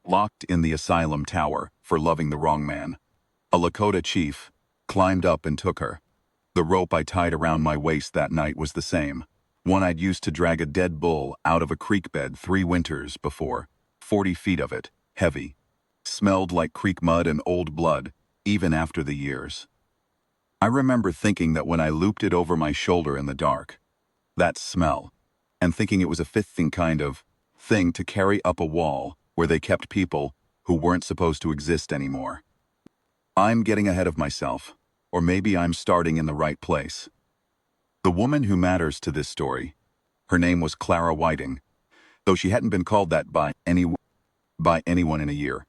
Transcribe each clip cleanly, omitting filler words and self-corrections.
locked in the Asylum tower for loving the wrong man. A Lakota chief climbed up and took her. The rope I tied around my waist that night was the same, one I'd used to drag a dead bull out of a creek bed 3 winters before. 40 feet of it, heavy. Smelled like creek mud and old blood, even after the years. I remember thinking that when I looped it over my shoulder in the dark, that smell, and thinking it was a fitting kind of thing to carry up a wall where they kept people who weren't supposed to exist anymore. I'm getting ahead of myself, or maybe I'm starting in the right place. The woman who matters to this story, her name was Clara Whiting, though she hadn't been called that by anyone in a year,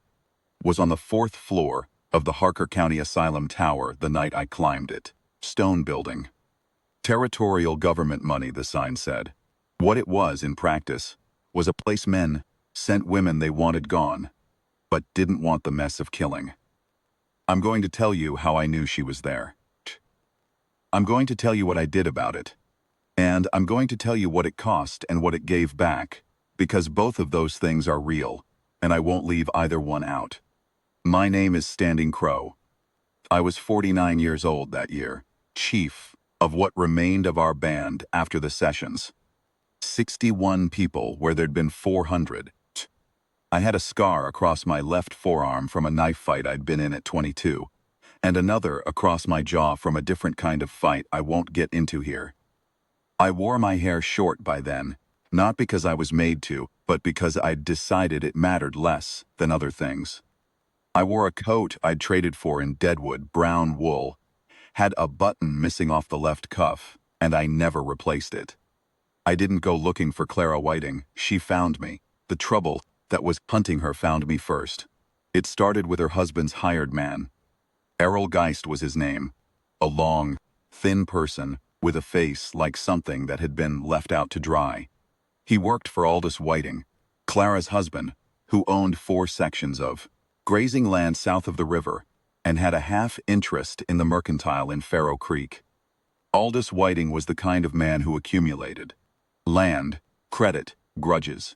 was on the 4th floor of the Harker County Asylum Tower the night I climbed it. Stone building. Territorial government money, the sign said. What it was in practice was a place men sent women they wanted gone, but didn't want the mess of killing. I'm going to tell you how I knew she was there. I'm going to tell you what I did about it. And I'm going to tell you what it cost and what it gave back, because both of those things are real, and I won't leave either one out. My name is Standing Crow. I was 49 years old that year, chief of what remained of our band after the sessions. 61 people where there'd been 400. I had a scar across my left forearm from a knife fight I'd been in at 22, and another across my jaw from a different kind of fight I won't get into here. I wore my hair short by then, not because I was made to, but because I'd decided it mattered less than other things. I wore a coat I'd traded for in Deadwood brown wool, had a button missing off the left cuff, and I never replaced it. I didn't go looking for Clara Whiting, she found me. The trouble that was hunting her found me first. It started with her husband's hired man. Errol Geist was his name, a long, thin person with a face like something that had been left out to dry. He worked for Aldous Whiting, Clara's husband, who owned 4 sections of grazing land south of the river and had a half interest in the mercantile in Faro Creek. Aldous Whiting was the kind of man who accumulated land, credit, grudges.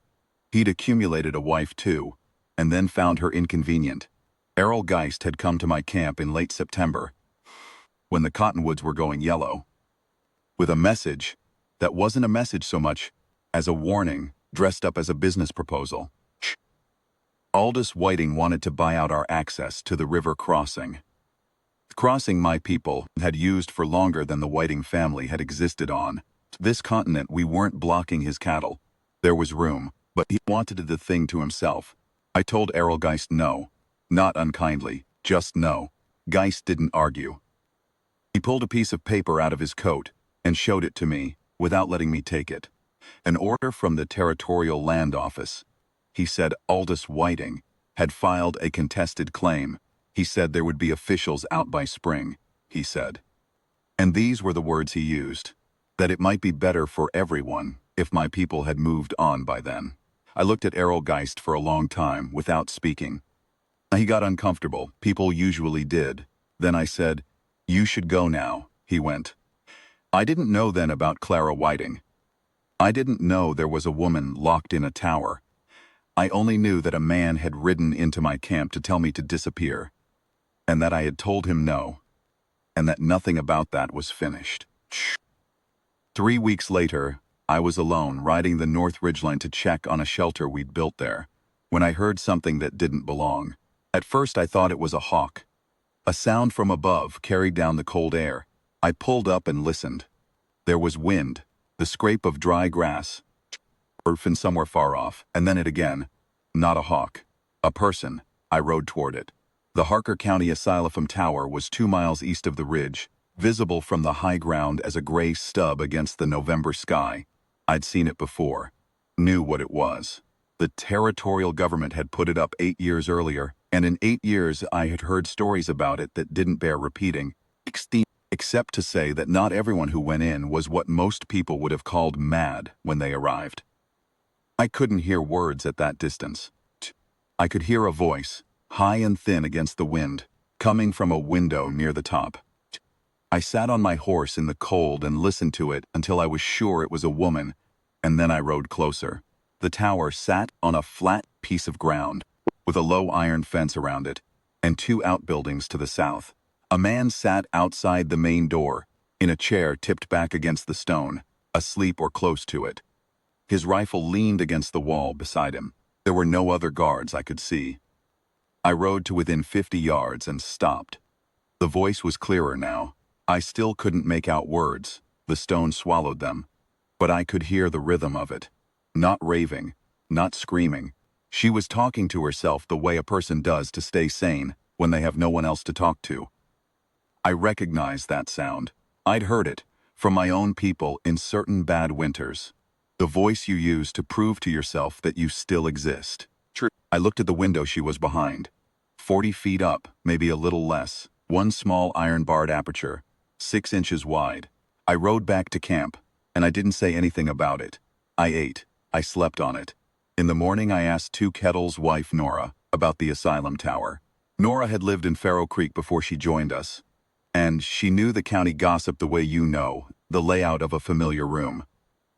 He'd accumulated a wife too, and then found her inconvenient. Errol Geist had come to my camp in late September, when the cottonwoods were going yellow, with a message that wasn't a message so much as a warning dressed up as a business proposal. Aldous Whiting wanted to buy out our access to the river crossing. The crossing my people had used for longer than the Whiting family had existed on. This continent we weren't blocking his cattle. There was room, but he wanted the thing to himself. I told Errol Geist no. Not unkindly, just no. Geist didn't argue. He pulled a piece of paper out of his coat and showed it to me without letting me take it. An order from the Territorial Land Office. He said Aldous Whiting had filed a contested claim. He said there would be officials out by spring, he said. And these were the words he used, that it might be better for everyone if my people had moved on by then. I looked at Errol Geist for a long time without speaking. He got uncomfortable, people usually did. Then I said, "You should go now," he went. I didn't know then about Clara Whiting. I didn't know there was a woman locked in a tower. I only knew that a man had ridden into my camp to tell me to disappear, and that I had told him no, and that nothing about that was finished. 3 weeks later, I was alone riding the North Ridgeline to check on a shelter we'd built there, when I heard something that didn't belong. At first I thought it was a hawk. A sound from above carried down the cold air. I pulled up and listened. There was wind, the scrape of dry grass, and somewhere far off, and then it again. Not a hawk. A person. I rode toward it. The Harker County Asylum Tower was 2 miles east of the ridge, visible from the high ground as a gray stub against the November sky. I'd seen it before. Knew what it was. The territorial government had put it up 8 years earlier, and in 8 years I had heard stories about it that didn't bear repeating, except to say that not everyone who went in was what most people would have called mad when they arrived. I couldn't hear words at that distance. I could hear a voice, high and thin against the wind, coming from a window near the top. I sat on my horse in the cold and listened to it until I was sure it was a woman, and then I rode closer. The tower sat on a flat piece of ground. with a low iron fence around it, and 2 outbuildings to the south. A man sat outside the main door, in a chair tipped back against the stone, asleep or close to it. His rifle leaned against the wall beside him. There were no other guards I could see. I rode to within 50 yards and stopped. The voice was clearer now. I still couldn't make out words. The stone swallowed them. But I could hear the rhythm of it. Not raving, not screaming. She was talking to herself the way a person does to stay sane when they have no one else to talk to. I recognized that sound. I'd heard it from my own people in certain bad winters. The voice you use to prove to yourself that you still exist. True. I looked at the window she was behind. 40 feet up, maybe a little less. One small iron-barred aperture, 6 inches wide. I rode back to camp, and I didn't say anything about it. I ate. I slept on it. In the morning I asked Two Kettle's wife Nora about the Asylum Tower. Nora had lived in Faro Creek before she joined us, and she knew the county gossip the way you know, the layout of a familiar room.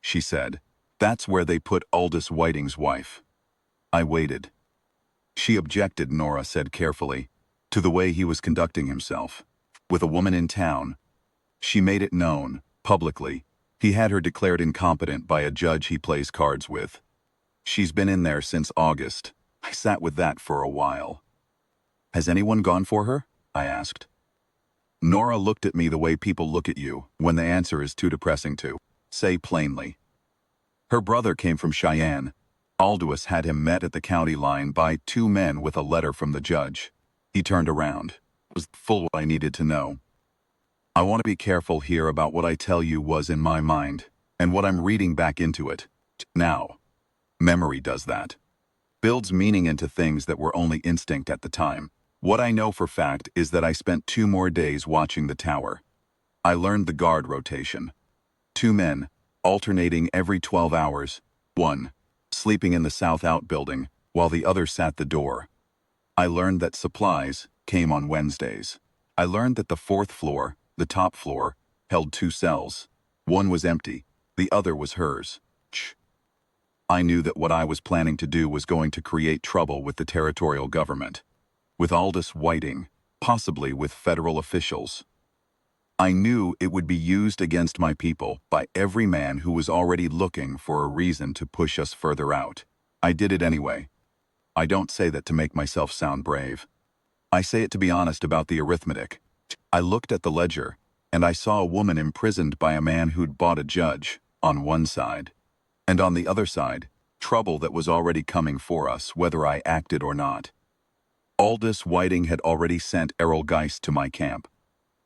She said, "That's where they put Aldous Whiting's wife." I waited. She objected, Nora said carefully, to the way he was conducting himself. With a woman in town, she made it known, publicly, he had her declared incompetent by a judge he plays cards with. She's been in there since August. I sat with that for a while. "Has anyone gone for her?" I asked. Nora looked at me the way people look at you when the answer is too depressing to say plainly. Her brother came from Cheyenne. Aldous had him met at the county line by 2 men with a letter from the judge. He turned around. It was full what I needed to know. I want to be careful here about what I tell you was in my mind, and what I'm reading back into it. Now, memory does that. Builds meaning into things that were only instinct at the time. What I know for fact is that I spent 2 more days watching the tower. I learned the guard rotation. 2 men, alternating every 12 hours. One, sleeping in the south outbuilding, while the other sat the door. I learned that supplies came on Wednesdays. I learned that the 4th floor, the top floor, held 2 cells. One was empty, the other was hers. I knew that what I was planning to do was going to create trouble with the territorial government, with Aldous Whiting, possibly with federal officials. I knew it would be used against my people by every man who was already looking for a reason to push us further out. I did it anyway. I don't say that to make myself sound brave. I say it to be honest about the arithmetic. I looked at the ledger, and I saw a woman imprisoned by a man who'd bought a judge, on one side. And on the other side, trouble that was already coming for us, whether I acted or not. Aldous Whiting had already sent Errol Geist to my camp.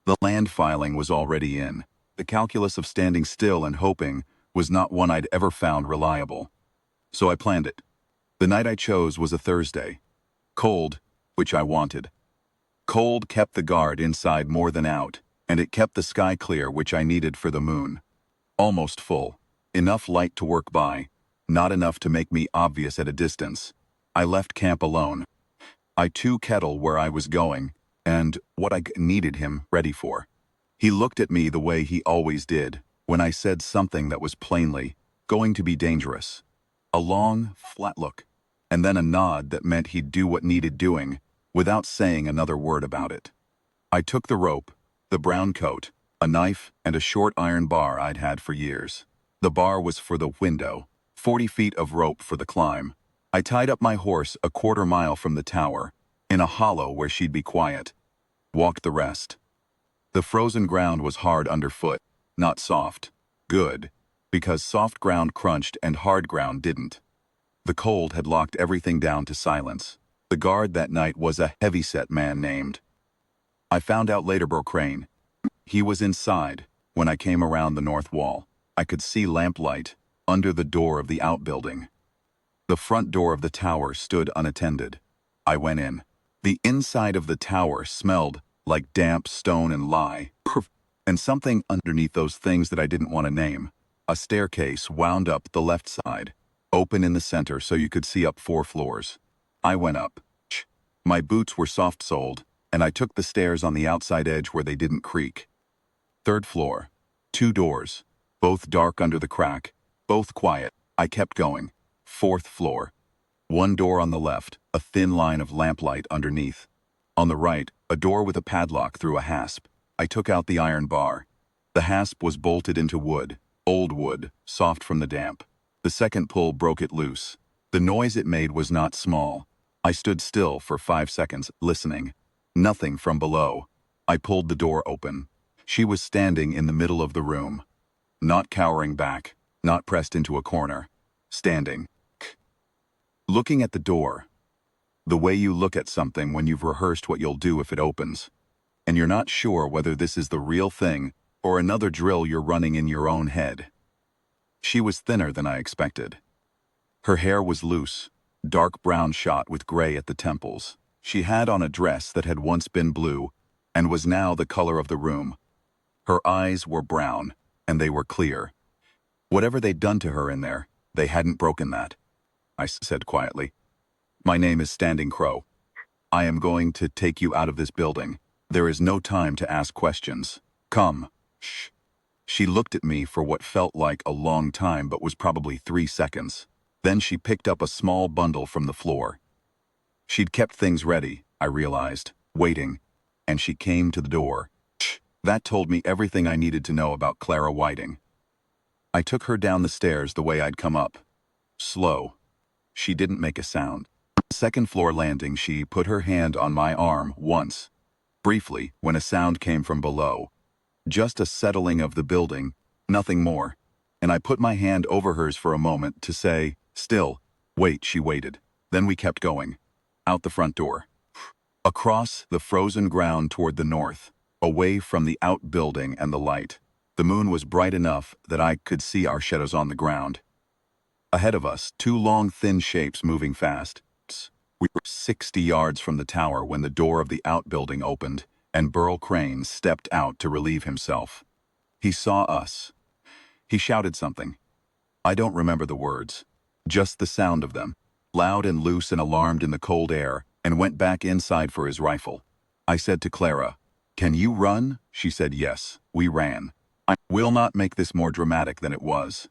The land filing was already in. The calculus of standing still and hoping was not one I'd ever found reliable. So I planned it. The night I chose was a Thursday. Cold, which I wanted. Cold kept the guard inside more than out, and it kept the sky clear, which I needed for the moon. Almost full. Enough light to work by, not enough to make me obvious at a distance. I left camp alone. I Two Kettle where I was going, and what I needed him ready for. He looked at me the way he always did when I said something that was plainly going to be dangerous. A long, flat look, and then a nod that meant he'd do what needed doing without saying another word about it. I took the rope, the brown coat, a knife, and a short iron bar I'd had for years. The bar was for the window, 40 feet of rope for the climb. I tied up my horse a 1/4 mile from the tower, in a hollow where she'd be quiet. Walked the rest. The frozen ground was hard underfoot, not soft. Good, because soft ground crunched and hard ground didn't. The cold had locked everything down to silence. The guard that night was a heavy-set man named. I found out later Crane. He was inside when I came around the north wall. I could see lamplight under the door of the outbuilding. The front door of the tower stood unattended. I went in. The inside of the tower smelled like damp stone and lye, and something underneath those things that I didn't want to name. A staircase wound up the left side, open in the center so you could see up 4 floors. I went up. My boots were soft-soled, and I took the stairs on the outside edge where they didn't creak. 3rd floor. 2 doors, both dark under the crack, both quiet. I kept going. 4th floor. One door on the left, a thin line of lamplight underneath. On the right, a door with a padlock through a hasp. I took out the iron bar. The hasp was bolted into wood, old wood, soft from the damp. The second pull broke it loose. The noise it made was not small. I stood still for 5 seconds, listening. Nothing from below. I pulled the door open. She was standing in the middle of the room. Not cowering back, not pressed into a corner. Standing. Looking at the door. The way you look at something when you've rehearsed what you'll do if it opens. And you're not sure whether this is the real thing or another drill you're running in your own head. She was thinner than I expected. Her hair was loose, dark brown shot with gray at the temples. She had on a dress that had once been blue and was now the color of the room. Her eyes were brown, and they were clear. Whatever they'd done to her in there, they hadn't broken that. I said quietly. My name is Standing Crow. I am going to take you out of this building. There is no time to ask questions. Come. Shh. She looked at me for what felt like a long time but was probably 3 seconds. Then she picked up a small bundle from the floor. She'd kept things ready, I realized, waiting, and she came to the door. Shh. That told me everything I needed to know about Clara Whiting. I took her down the stairs the way I'd come up. Slow. She didn't make a sound. Second floor landing, she put her hand on my arm once. Briefly, when a sound came from below. Just a settling of the building, nothing more. And I put my hand over hers for a moment to say, still. Wait, she waited. Then we kept going. Out the front door. Across the frozen ground toward the north. Away from the outbuilding and the light. The moon was bright enough that I could see our shadows on the ground. Ahead of us, 2 long, thin shapes moving fast. We were 60 yards from the tower when the door of the outbuilding opened, and Burl Crane stepped out to relieve himself. He saw us. He shouted something. I don't remember the words. Just the sound of them, loud and loose and alarmed in the cold air, and went back inside for his rifle. I said to Clara, "Can you run?" She said yes. We ran. I will not make this more dramatic than it was.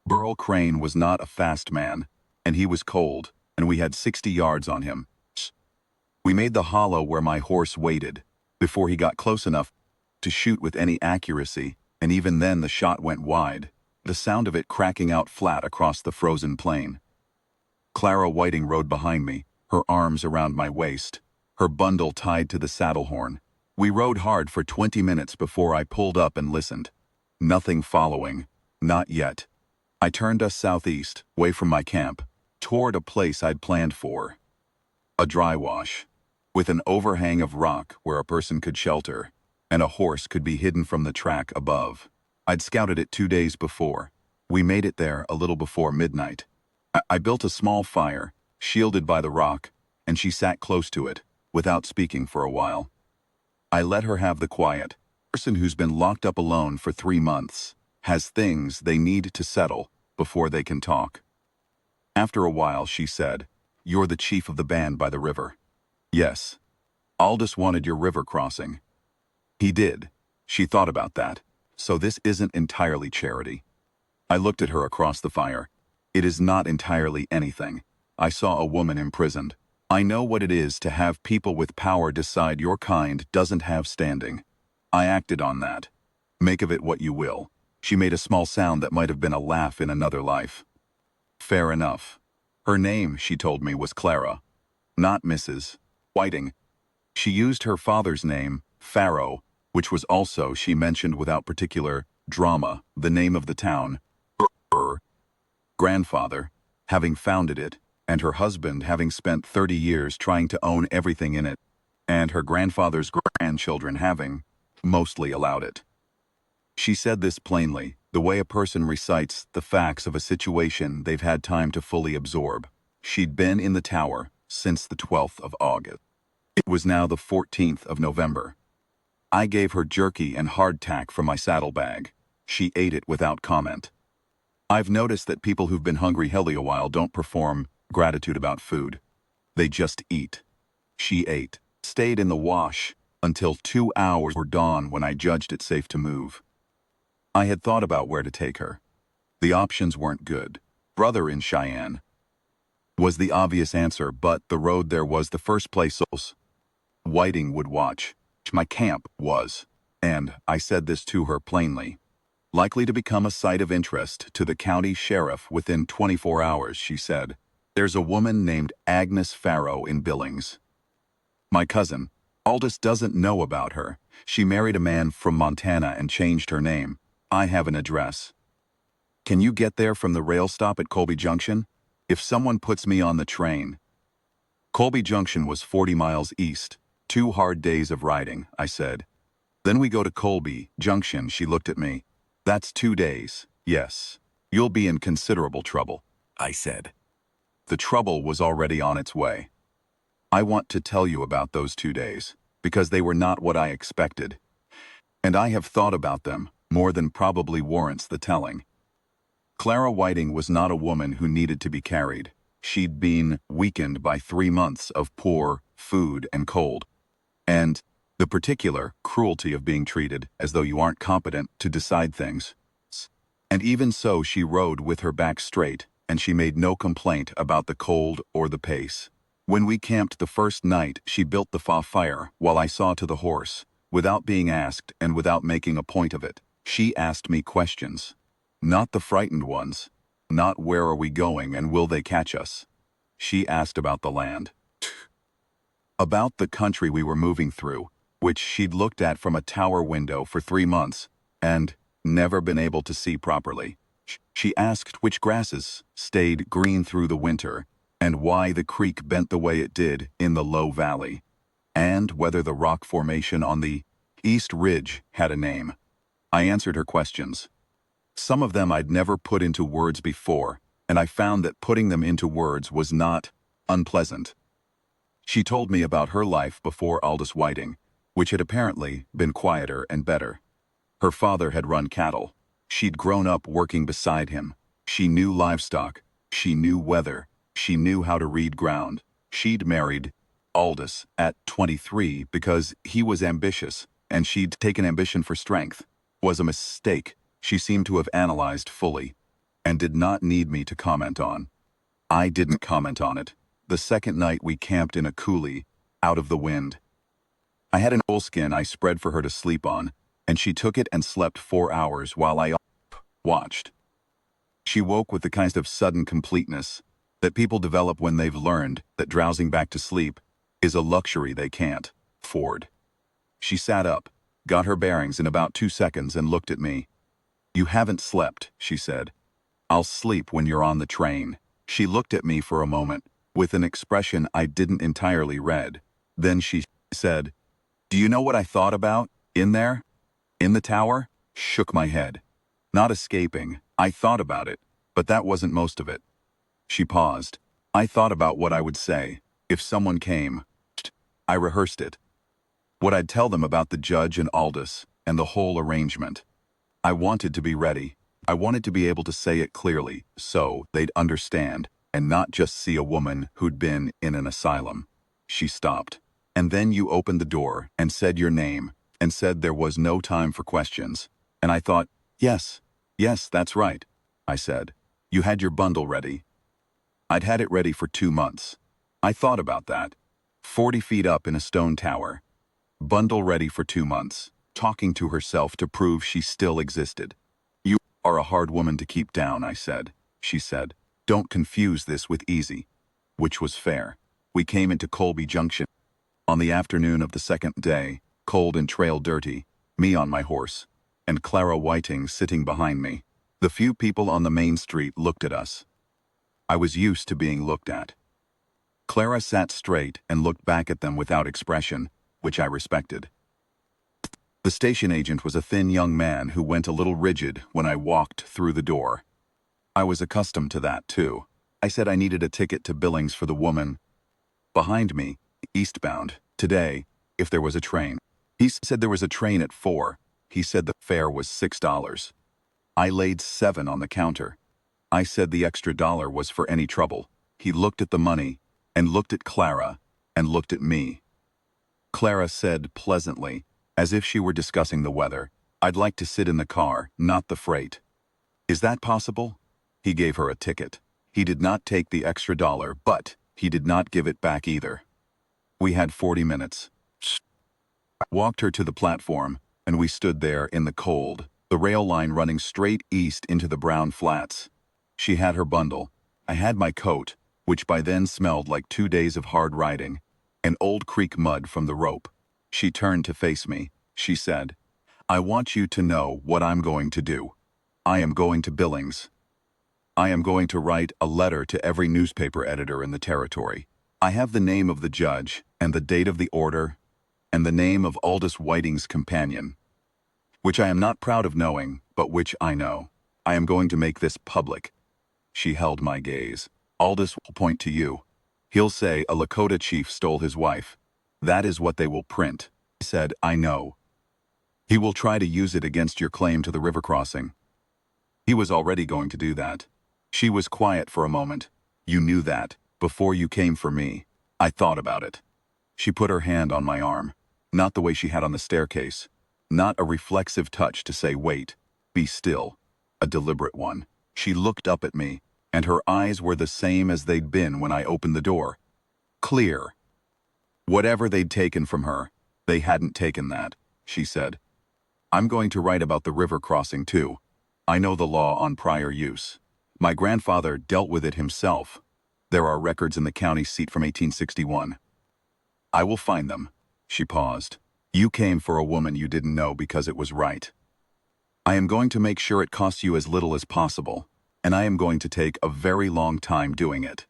Burl Crane was not a fast man, and he was cold, and we had 60 yards on him. We made the hollow where my horse waited, before he got close enough to shoot with any accuracy, and even then the shot went wide, the sound of it cracking out flat across the frozen plain. Clara Whiting rode behind me, her arms around my waist, her bundle tied to the saddle horn. We rode hard for 20 minutes before I pulled up and listened. Nothing following. Not yet. I turned us southeast, away from my camp, toward a place I'd planned for. A dry wash, with an overhang of rock where a person could shelter, and a horse could be hidden from the track above. I'd scouted it 2 days before. We made it there a little before midnight. I built a small fire, shielded by the rock, and she sat close to it, without speaking for a while. I let her have the quiet. A person who's been locked up alone for 3 months has things they need to settle before they can talk. After a while, she said, "You're the chief of the band by the river." "Yes. Aldous wanted your river crossing." "He did." She thought about that. "So this isn't entirely charity." I looked at her across the fire. "It is not entirely anything. I saw a woman imprisoned. I know what it is to have people with power decide your kind doesn't have standing. I acted on that. Make of it what you will." She made a small sound that might have been a laugh in another life. "Fair enough. Her name," she told me, was Clara, not Mrs. Whiting. She used her father's name, Pharaoh, which was also, she mentioned without particular drama, the name of the town. Her grandfather, having founded it, and her husband having spent 30 years trying to own everything in it, and her grandfather's grandchildren having mostly allowed it. She said this plainly, the way a person recites the facts of a situation they've had time to fully absorb. She'd been in the tower since the 12th of August. It was now the 14th of November. I gave her jerky and hardtack from my saddlebag. She ate it without comment. I've noticed that people who've been hungry a while don't perform gratitude about food. They just eat. She ate, stayed in the wash, until 2 hours were dawn when I judged it safe to move. I had thought about where to take her. The options weren't good. Brother in Cheyenne. was the obvious answer, but the road there was the first place Whiting would watch. My camp was, and I said this to her plainly, likely to become a site of interest to the county sheriff within 24 hours, she said. There's a woman named Agnes Farrow in Billings. My cousin, Aldous, doesn't know about her. She married a man from Montana and changed her name. I have an address. Can you get there from the rail stop at Colby Junction? If someone puts me on the train. Colby Junction was 40 miles east. 2 hard days of riding, I said. Then we go to Colby Junction, she looked at me. That's 2 days, yes. You'll be in considerable trouble, I said. The trouble was already on its way. I want to tell you about those 2 days, because they were not what I expected. And I have thought about them more than probably warrants the telling. Clara Whiting was not a woman who needed to be carried. She'd been weakened by 3 months of poor food and cold. And the particular cruelty of being treated as though you aren't competent to decide things. And even so, she rode with her back straight, and she made no complaint about the cold or the pace. When we camped the first night, she built the fire while I saw to the horse, without being asked and without making a point of it. She asked me questions. Not the frightened ones. Not where are we going and will they catch us. She asked about the land. About the country we were moving through, which she'd looked at from a tower window for 3 months, and never been able to see properly. She asked which grasses stayed green through the winter, and why the creek bent the way it did in the low valley, and whether the rock formation on the East Ridge had a name. I answered her questions. Some of them I'd never put into words before, and I found that putting them into words was not unpleasant. She told me about her life before Aldous Whiting, which had apparently been quieter and better. Her father had run cattle. She'd grown up working beside him. She knew livestock. She knew weather. She knew how to read ground. She'd married Aldous at 23 because he was ambitious, and she'd taken ambition for strength. Was a mistake she seemed to have analyzed fully, and did not need me to comment on. I didn't comment on it. The second night we camped in a coulee, out of the wind. I had an oilskin I spread for her to sleep on, and she took it and slept 4 hours while I watched. She woke with the kind of sudden completeness that people develop when they've learned that drowsing back to sleep is a luxury they can't afford. She sat up, got her bearings in about 2 seconds and looked at me. You haven't slept, she said. I'll sleep when you're on the train. She looked at me for a moment, with an expression I didn't entirely read. Then she said, Do you know what I thought about, in there? In the tower? Shook my head. Not escaping. I thought about it, but that wasn't most of it. She paused. I thought about what I would say, if someone came. I rehearsed it. What I'd tell them about the judge and Aldous, and the whole arrangement. I wanted to be ready. I wanted to be able to say it clearly, so they'd understand, and not just see a woman who'd been in an asylum. She stopped. And then you opened the door and said your name, and said there was no time for questions. And I thought, yes, that's right, I said. You had your bundle ready. I'd had it ready for 2 months. I thought about that. 40 feet up in a stone tower. Bundle ready for 2 months, talking to herself to prove she still existed. You are a hard woman to keep down, I said. She said, don't confuse this with easy. Which was fair. We came into Colby Junction. On the afternoon of the second day, cold and trail dirty, me on my horse, and Clara Whiting sitting behind me. The few people on the main street looked at us. I was used to being looked at. Clara sat straight and looked back at them without expression, which I respected. The station agent was a thin young man who went a little rigid when I walked through the door. I was accustomed to that, too. I said I needed a ticket to Billings for the woman behind me, eastbound, today, if there was a train. He said there was a train at 4. He said the fare was $6. I laid 7 on the counter. I said the extra $1 was for any trouble. He looked at the money, and looked at Clara, and looked at me. Clara said pleasantly, as if she were discussing the weather, I'd like to sit in the car, not the freight. Is that possible? He gave her a ticket. He did not take the extra dollar, but he did not give it back either. We had 40 minutes. Walked her to the platform, and we stood there in the cold, the rail line running straight east into the brown flats. She had her bundle. I had my coat, which by then smelled like 2 days of hard riding, and old creek mud from the rope. She turned to face me. She said, "I want you to know what I'm going to do. I am going to Billings. I am going to write a letter to every newspaper editor in the territory. I have the name of the judge, and the date of the order, and the name of Aldous Whiting's companion, which I am not proud of knowing, but which I know. I am going to make this public." She held my gaze. "Aldous will point to you. He'll say a Lakota chief stole his wife. That is what they will print." I said, "I know. He will try to use it against your claim to the river crossing. He was already going to do that." She was quiet for a moment. "You knew that, before you came for me." I thought about it. She put her hand on my arm. Not the way she had on the staircase. Not a reflexive touch to say, "Wait, be still." A deliberate one. She looked up at me, and her eyes were the same as they'd been when I opened the door. Clear. Whatever they'd taken from her, they hadn't taken that, she said. "I'm going to write about the river crossing too. I know the law on prior use. My grandfather dealt with it himself. There are records in the county seat from 1861. I will find them." She paused. "You came for a woman you didn't know because it was right. I am going to make sure it costs you as little as possible, and I am going to take a very long time doing it."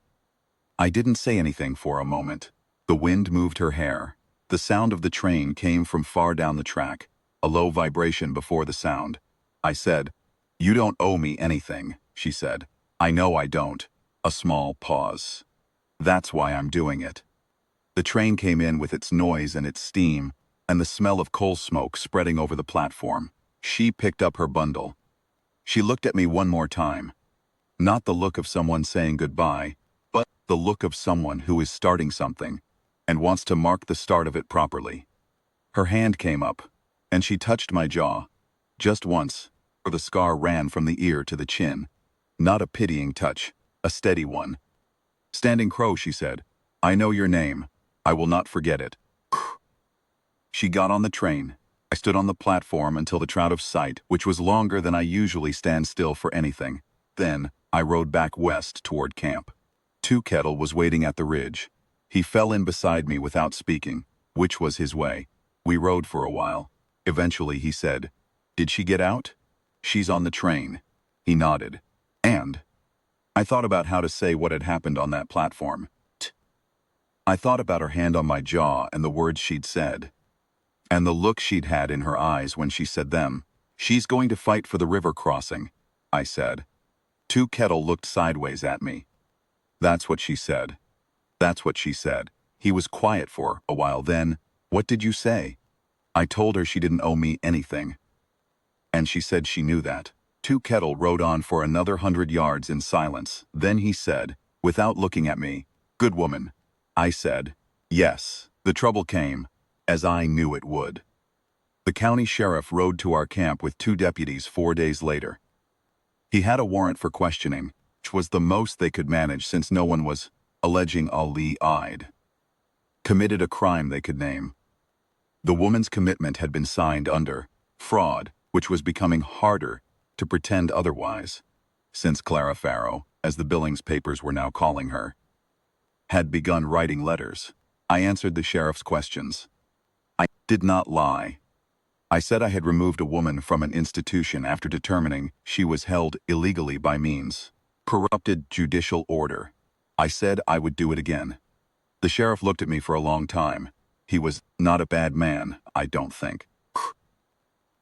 I didn't say anything for a moment. The wind moved her hair. The sound of the train came from far down the track, a low vibration before the sound. I said, "You don't owe me anything," she said. "I know I don't." A small pause. "That's why I'm doing it." The train came in with its noise and its steam, and the smell of coal smoke spreading over the platform. She picked up her bundle. She looked at me one more time. Not the look of someone saying goodbye, but the look of someone who is starting something and wants to mark the start of it properly. Her hand came up, and she touched my jaw. Just once, for the scar ran from the ear to the chin. Not a pitying touch, a steady one. "Standing Crow," she said. "I know your name. I will not forget it." She got on the train. I stood on the platform until the out of sight, which was longer than I usually stand still for anything. Then, I rode back west toward camp. Two Kettle was waiting at the ridge. He fell in beside me without speaking, which was his way. We rode for a while. Eventually he said, "Did she get out?" "She's on the train." He nodded. "And?" I thought about how to say what had happened on that platform. I thought about her hand on my jaw and the words she'd said. And the look she'd had in her eyes when she said them. "She's going to fight for the river crossing," I said. Two Kettle looked sideways at me. "That's what she said. That's what she said." He was quiet for a while. Then, "What did you say?" I told her she didn't owe me anything. And she said she knew that. Two Kettle rode on for another 100 yards in silence. Then he said, without looking at me, "Good woman." I said, "Yes." The trouble came, as I knew it would. The county sheriff rode to our camp with 2 deputies 4 days later. He had a warrant for questioning, which was the most they could manage since no one was alleging I'd committed a crime they could name. The woman's commitment had been signed under fraud, which was becoming harder to pretend otherwise, since Clara Farrow, as the Billings papers were now calling her, had begun writing letters. I answered the sheriff's questions. I did not lie. I said I had removed a woman from an institution after determining she was held illegally by means corrupted judicial order. I said I would do it again. The sheriff looked at me for a long time. He was not a bad man, I don't think.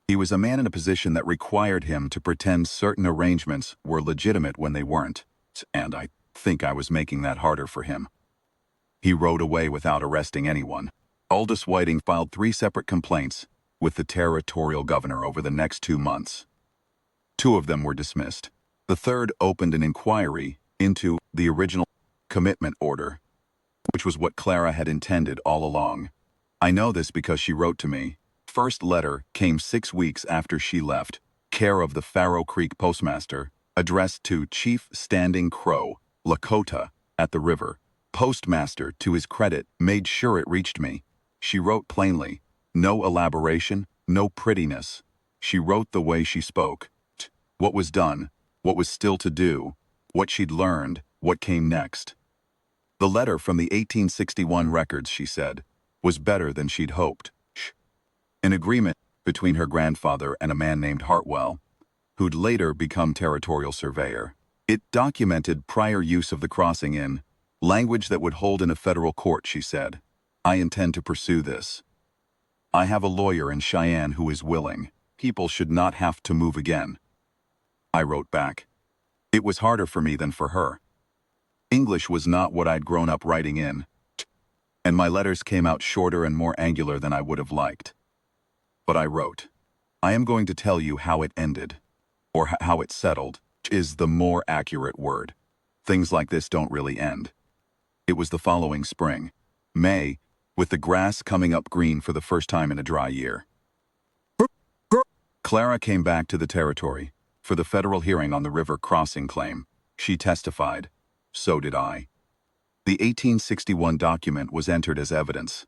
He was a man in a position that required him to pretend certain arrangements were legitimate when they weren't, and I think I was making that harder for him. He rode away without arresting anyone. Aldous Whiting filed 3 separate complaints with the territorial governor over the next 2 months. 2 of them were dismissed. The third opened an inquiry into the original commitment order, which was what Clara had intended all along. I know this because she wrote to me. First letter came 6 weeks after she left, care of the Farrow Creek postmaster, addressed to Chief Standing Crow, Lakota, at the river. Postmaster, to his credit, made sure it reached me. She wrote plainly. No elaboration, no prettiness. She wrote the way she spoke. What was done, what was still to do, what she'd learned, what came next. The letter from the 1861 records, she said, was better than she'd hoped. An agreement between her grandfather and a man named Hartwell, who'd later become territorial surveyor. It documented prior use of the crossing in language that would hold in a federal court, she said. I intend to pursue this. I have a lawyer in Cheyenne who is willing. People should not have to move again. I wrote back. It was harder for me than for her. English was not what I'd grown up writing in, and my letters came out shorter and more angular than I would have liked. But I wrote, I am going to tell you how it ended, or how it settled, is the more accurate word. Things like this don't really end. It was the following spring, May, with the grass coming up green for the first time in a dry year. Clara came back to the territory for the federal hearing on the river crossing claim. She testified. So did I. The 1861 document was entered as evidence.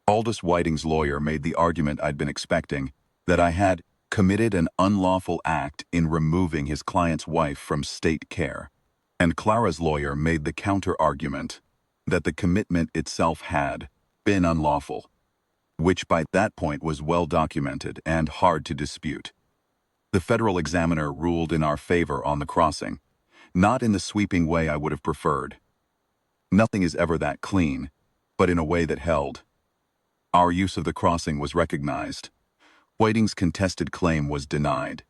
Aldous Whiting's lawyer made the argument I'd been expecting, that I had committed an unlawful act in removing his client's wife from state care. And Clara's lawyer made the counter-argument that the commitment itself had been unlawful, which by that point was well documented and hard to dispute. The federal examiner ruled in our favor on the crossing, not in the sweeping way I would have preferred. Nothing is ever that clean, but in a way that held. Our use of the crossing was recognized. Whiting's contested claim was denied.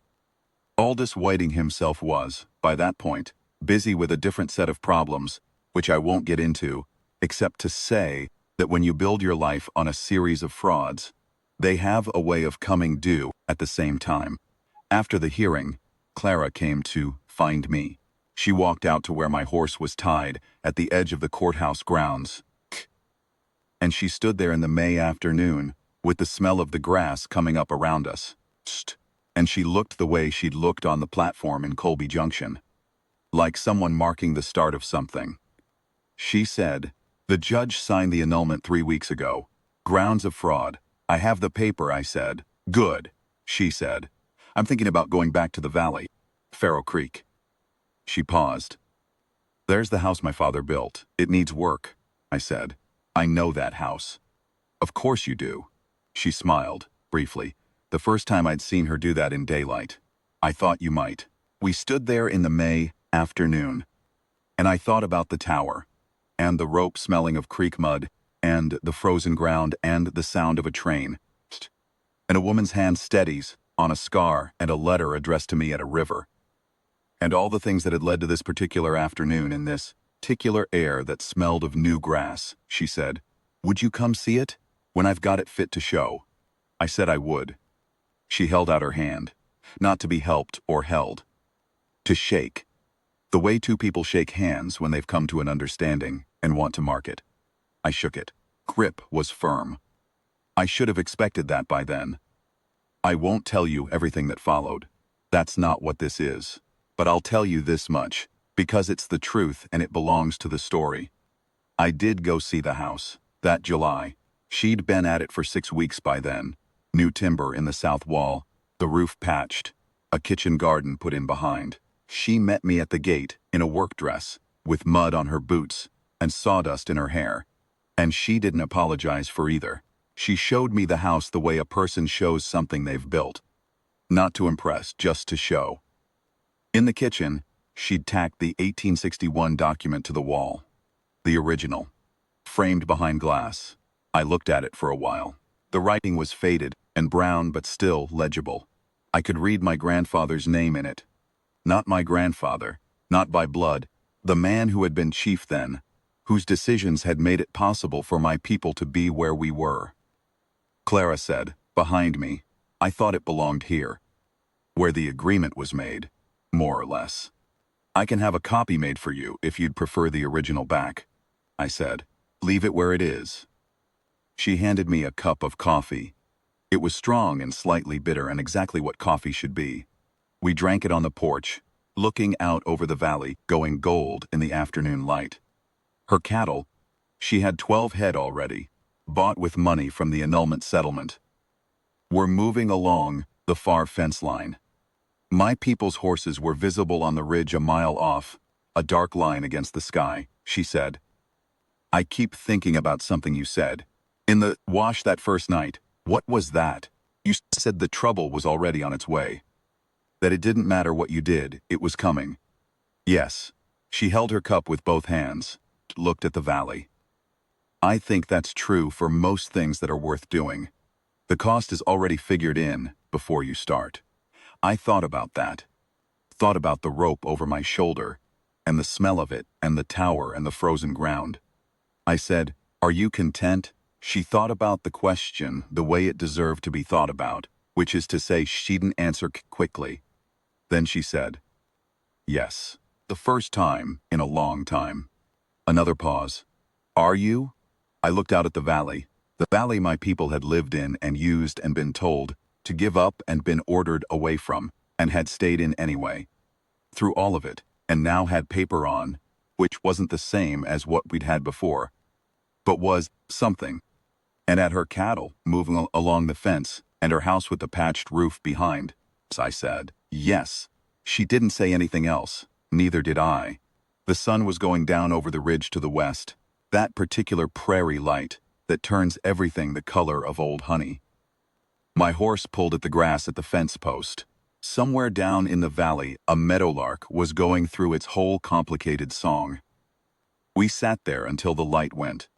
Aldous Whiting himself was, by that point, busy with a different set of problems, which I won't get into, except to say that when you build your life on a series of frauds, they have a way of coming due at the same time. After the hearing, Clara came to find me. She walked out to where my horse was tied at the edge of the courthouse grounds. And she stood there in the May afternoon, with the smell of the grass coming up around us. And she looked the way she'd looked on the platform in Colby Junction, like someone marking the start of something. She said, the judge signed the annulment 3 weeks ago. Grounds of fraud. I have the paper, I said. Good, she said. I'm thinking about going back to the valley. Faro Creek. She paused. There's the house my father built. It needs work, I said. I know that house. Of course you do. She smiled, briefly, the first time I'd seen her do that in daylight. I thought you might. We stood there in the May afternoon, and I thought about the tower, and the rope smelling of creek mud, and the frozen ground, and the sound of a train. And a woman's hand steadies on a scar and a letter addressed to me at a river. And all the things that had led to this particular afternoon in this particular air that smelled of new grass, she said. Would you come see it? When I've got it fit to show. I said I would. She held out her hand, not to be helped or held. To shake. The way two people shake hands when they've come to an understanding and want to mark it. I shook it. Grip was firm. I should have expected that by then. I won't tell you everything that followed. That's not what this is. But I'll tell you this much, because it's the truth and it belongs to the story. I did go see the house, that July. She'd been at it for 6 weeks by then. New timber in the south wall, the roof patched, a kitchen garden put in behind. She met me at the gate in a work dress, with mud on her boots and sawdust in her hair. And she didn't apologize for either. She showed me the house the way a person shows something they've built. Not to impress, just to show. In the kitchen, she'd tacked the 1861 document to the wall. The original. Framed behind glass. I looked at it for a while. The writing was faded and brown but still legible. I could read my grandfather's name in it. Not my grandfather, not by blood, the man who had been chief then, whose decisions had made it possible for my people to be where we were. Clara said, behind me, I thought it belonged here, where the agreement was made, more or less. I can have a copy made for you if you'd prefer the original back, I said. Leave it where it is. She handed me a cup of coffee. It was strong and slightly bitter and exactly what coffee should be. We drank it on the porch, looking out over the valley, going gold in the afternoon light. Her cattle, she had 12 head already, bought with money from the annulment settlement, were moving along the far fence line. My people's horses were visible on the ridge a mile off, a dark line against the sky, she said. I keep thinking about something you said. In the wash that first night, what was that? You said the trouble was already on its way. That it didn't matter what you did, it was coming. Yes. She held her cup with both hands, looked at the valley. I think that's true for most things that are worth doing. The cost is already figured in before you start. I thought about that. Thought about the rope over my shoulder, and the smell of it, and the tower and the frozen ground. I said, "Are you content?" She thought about the question the way it deserved to be thought about, which is to say she didn't answer quickly. Then she said, "Yes, the first time in a long time." Another pause. "Are you?" I looked out at the valley my people had lived in and used and been told to give up and been ordered away from, and had stayed in anyway. Through all of it, and now had paper on, which wasn't the same as what we'd had before, but was something. And at her cattle moving along the fence, and her house with the patched roof behind. I said, "Yes." She didn't say anything else, neither did I. The sun was going down over the ridge to the west, that particular prairie light that turns everything the color of old honey. My horse pulled at the grass at the fence post. Somewhere down in the valley, a meadowlark was going through its whole complicated song. We sat there until the light went.